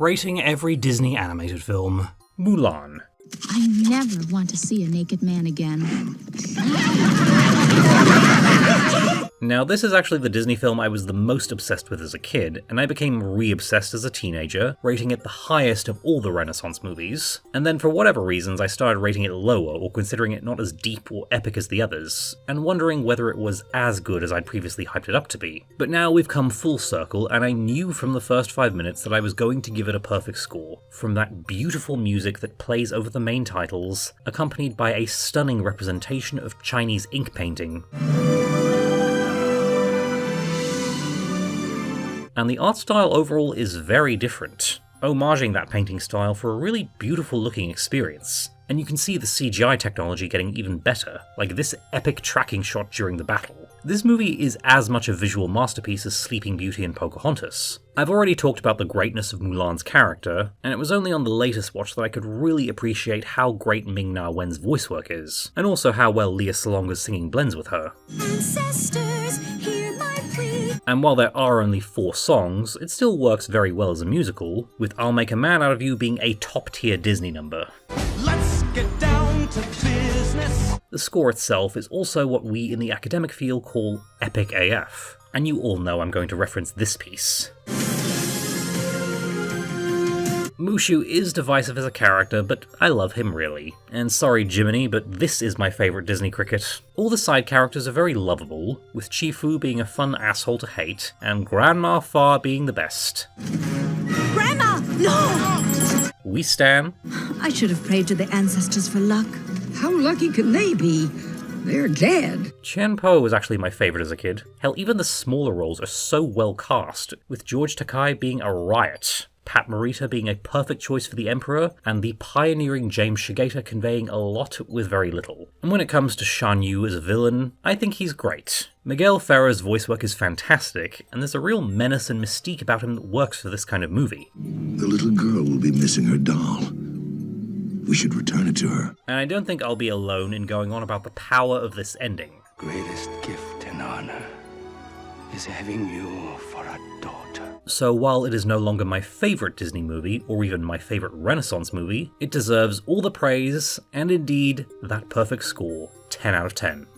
Rating every Disney animated film. Mulan. I never want to see a naked man again. Now, this is actually the Disney film I was the most obsessed with as a kid, and I became re-obsessed as a teenager, rating it the highest of all the Renaissance movies. And then for whatever reasons, I started rating it lower, or considering it not as deep or epic as the others, and wondering whether it was as good as I'd previously hyped it up to be. But now we've come full circle, and I knew from the first 5 minutes that I was going to give it a perfect score, from that beautiful music that plays over the main titles, accompanied by a stunning representation of Chinese ink painting. And the art style overall is very different, homaging that painting style for a really beautiful looking experience. And you can see the CGI technology getting even better, like this epic tracking shot during the battle. This movie is as much a visual masterpiece as Sleeping Beauty and Pocahontas. I've already talked about the greatness of Mulan's character, and it was only on the latest watch that I could really appreciate how great Ming-Na Wen's voice work is, and also how well Lea Salonga's singing blends with her. Ancestors, hear my plea. And while there are only 4 songs, it still works very well as a musical, with I'll Make a Man Out of You being a top-tier Disney number. Let's get down to business. The score itself is also what we in the academic field call epic AF, and you all know I'm going to reference this piece. Mushu is divisive as a character, but I love him really. And sorry Jiminy, but this is my favourite Disney cricket. All the side characters are very lovable, with Chi-Fu being a fun asshole to hate, and Grandma Fa being the best. Grandma! No! We stan. I should have prayed to the ancestors for luck. How lucky can they be? They're dead. Chen Po was actually my favourite as a kid. Hell, even the smaller roles are so well cast, with George Takei being a riot, Pat Morita being a perfect choice for the Emperor, and the pioneering James Shigeta conveying a lot with very little. And when it comes to Shan Yu as a villain, I think he's great. Miguel Ferrer's voice work is fantastic, and there's a real menace and mystique about him that works for this kind of movie. The little girl will be missing her doll. We should return it to her. And I don't think I'll be alone in going on about the power of this ending. Greatest gift and honor is having you for a daughter. So while it is no longer my favourite Disney movie, or even my favourite Renaissance movie, it deserves all the praise, and indeed, that perfect score, 10 out of 10.